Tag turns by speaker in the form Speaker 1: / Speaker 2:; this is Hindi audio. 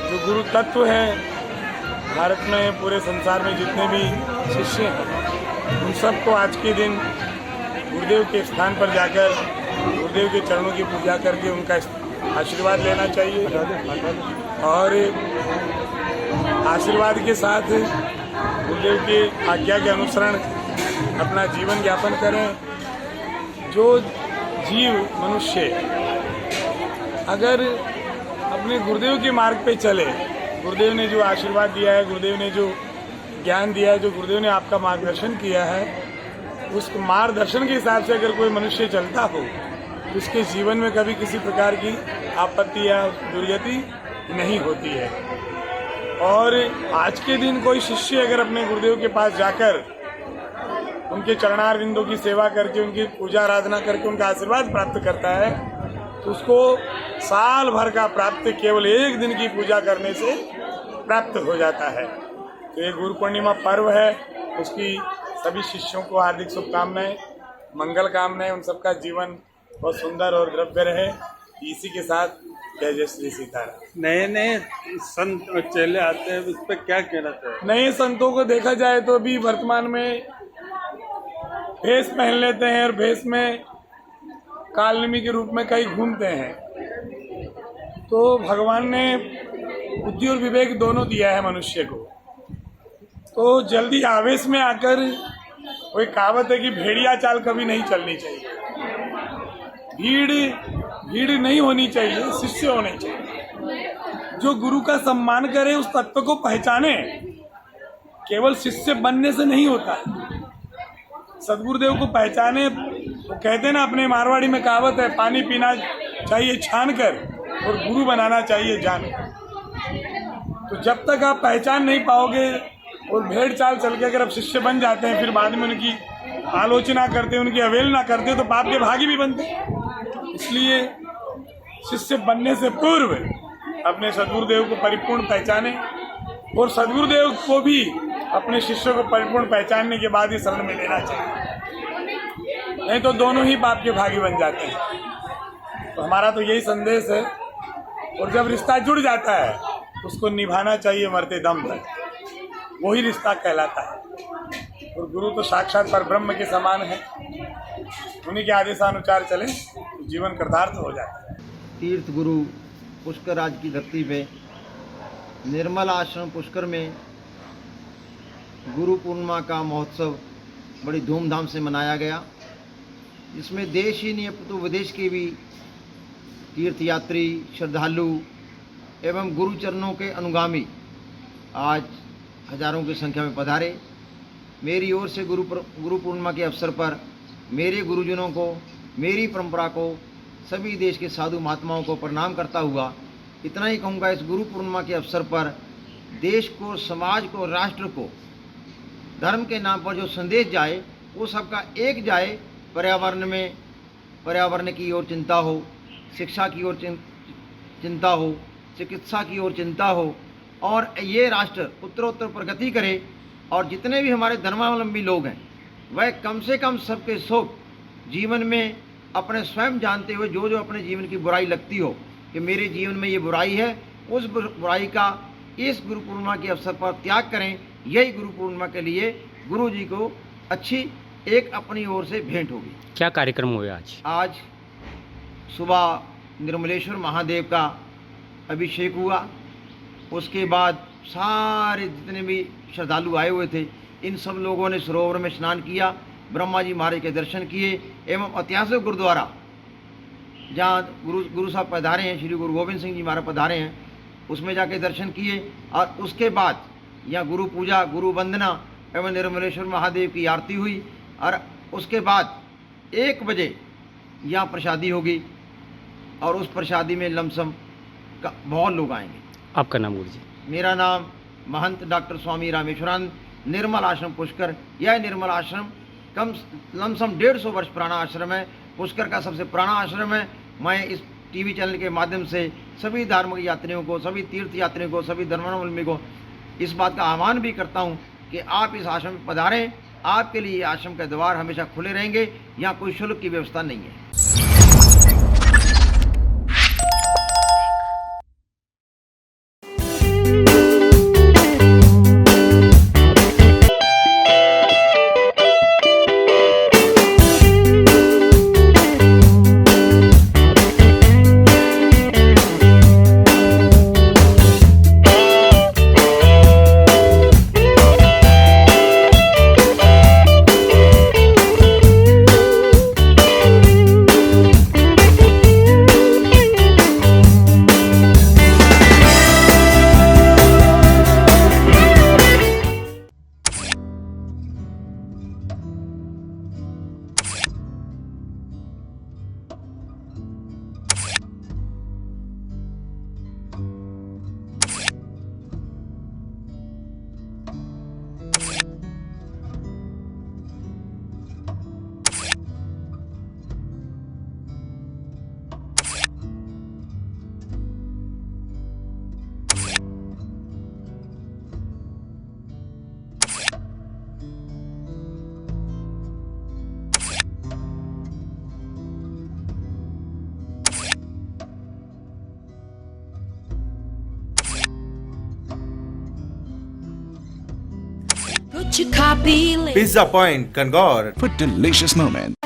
Speaker 1: जो गुरु तत्व है भारत में, पूरे संसार में जितने भी शिष्य हैं, उन सबको आज के दिन गुरुदेव के स्थान पर जाकर गुरुदेव के चरणों की पूजा करके उनका आशीर्वाद लेना चाहिए और आशीर्वाद के साथ गुरुदेव की आज्ञा के अनुसरण अपना जीवन यापन करें। जो जीव मनुष्य अगर अपने गुरुदेव के मार्ग पे चले, गुरुदेव ने जो आशीर्वाद दिया है, गुरुदेव ने जो ज्ञान दिया है, जो गुरुदेव ने आपका मार्गदर्शन किया है, उस मार्गदर्शन के हिसाब से अगर कोई मनुष्य चलता हो तो उसके जीवन में कभी किसी प्रकार की आपत्ति या दुर्गति नहीं होती है। और आज के दिन कोई शिष्य अगर अपने गुरुदेव के पास जाकर उनके चरणारविंदों की सेवा करके, उनकी पूजा आराधना करके उनका आशीर्वाद प्राप्त करता है तो उसको साल भर का प्राप्त केवल एक दिन की पूजा करने से प्राप्त हो जाता है। तो ये गुरु पूर्णिमा पर्व है, उसकी सभी शिष्यों को हार्दिक शुभकामनाएं, मंगल कामनाएं, उन सबका जीवन बहुत सुंदर और द्रव्य रहे। इसी के साथ जय जय श्री सीताराम।
Speaker 2: नए नए संत और चेले आते हैं, उस पर क्या कहना चाहिए?
Speaker 1: नए संतों को देखा जाए तो अभी वर्तमान में भेष पहन लेते हैं और भेष में कालनेमी के रूप में कई घूमते हैं। तो भगवान ने बुद्धि और विवेक दोनों दिया है मनुष्य को। तो जल्दी आवेश में आकर, कोई कहावत है कि भेड़िया चाल कभी नहीं चलनी चाहिए, भीड़ नहीं होनी चाहिए, शिष्य होने चाहिए। जो गुरु का सम्मान करे, उस तत्व को पहचाने, केवल शिष्य बनने से नहीं होता। सदगुरुदेव को पहचाने। वो कहते ना, अपने मारवाड़ी में कहावत है, पानी पीना चाहिए छान कर और गुरु बनाना चाहिए जान कर। तो जब तक आप पहचान नहीं पाओगे और भेड़ चाल चल के अगर आप शिष्य बन जाते हैं, फिर बाद में उनकी आलोचना करते, उनकी अवहेलना करते, तो पाप के भागी भी बनते। इसलिए शिष्य बनने से पूर्व अपने सदगुरुदेव को परिपूर्ण पहचाने और सदगुरुदेव को भी अपने शिष्यों को परिपूर्ण पहचानने के बाद ही शरण में लेना चाहिए, नहीं तो दोनों ही पाप के भागी बन जाते हैं। तो हमारा तो यही संदेश है। और जब रिश्ता जुड़ जाता है उसको निभाना चाहिए मरते दम तक, वही रिश्ता कहलाता है। और गुरु तो साक्षात परब्रह्म के समान है, उन्हीं के आदेशानुसार चले तो जीवन कृतार्थ हो जाता है।
Speaker 3: तीर्थ गुरु पुष्कर राज की धरती पे निर्मल आश्रम पुष्कर में गुरु पूर्णिमा का महोत्सव बड़ी धूमधाम से मनाया गया, जिसमें देश ही नहीं तो विदेश के भी तीर्थयात्री, श्रद्धालु एवं गुरु चरणों के अनुगामी आज हजारों की संख्या में पधारे। मेरी ओर से गुरु पूर्णिमा के अवसर पर मेरे गुरुजनों को, मेरी परंपरा को, सभी देश के साधु महात्माओं को प्रणाम करता हुआ इतना ही कहूँगा, इस गुरु पूर्णिमा के अवसर पर देश को, समाज को, राष्ट्र को धर्म के नाम पर जो संदेश जाए वो सबका एक जाए। पर्यावरण की ओर चिंता हो, शिक्षा की ओर चिंता हो, चिकित्सा की ओर चिंता हो और ये राष्ट्र उत्तरोत्तर प्रगति करे। और जितने भी हमारे धर्मावलंबी लोग हैं वह कम से कम सबके सुख जीवन में अपने स्वयं जानते हुए जो जो अपने जीवन की बुराई लगती हो कि मेरे जीवन में ये बुराई है, उस बुराई का इस गुरु पूर्णिमा के अवसर पर त्याग करें। यही गुरु पूर्णिमा के लिए गुरु जी को अच्छी एक अपनी ओर से भेंट होगी।
Speaker 4: क्या कार्यक्रम हुए
Speaker 3: आज सुबह निर्मलेश्वर महादेव का अभिषेक हुआ, उसके बाद सारे जितने भी श्रद्धालु आए हुए थे इन सब लोगों ने सरोवर में स्नान किया, ब्रह्मा जी महाराज के दर्शन किए एवं ऐतिहासिक गुरुद्वारा जहाँ गुरु साहब पधारे हैं, श्री गुरु गोविंद सिंह जी महाराज पधारे हैं, उसमें जाके दर्शन किए। और उसके बाद यहाँ गुरु पूजा, गुरु वंदना एवं निर्मलेश्वर महादेव की आरती हुई और उसके बाद 1 बजे यहाँ प्रसादी होगी और उस प्रसादी में लमसम का बहुत लोग आएंगे।
Speaker 4: आपका नाम गुरु जी?
Speaker 3: मेरा नाम महंत डॉक्टर स्वामी रामेश्वरानंद, निर्मल आश्रम पुष्कर। यह निर्मल आश्रम कम लमसम 150 वर्ष पुराना आश्रम है, पुष्कर का सबसे पुराना आश्रम है। मैं इस टीवी चैनल के माध्यम से सभी धार्मिक यात्रियों को, सभी तीर्थ यात्रियों को, सभी धर्मावलंबी को इस बात का आह्वान भी करता हूँ कि आप इस आश्रम में पधारें। आपके लिए आश्रम के द्वार हमेशा खुले रहेंगे, यहाँ कोई शुल्क की व्यवस्था नहीं है।
Speaker 5: Chicopee.
Speaker 6: Pizza Point, Kangor.
Speaker 7: for delicious moments.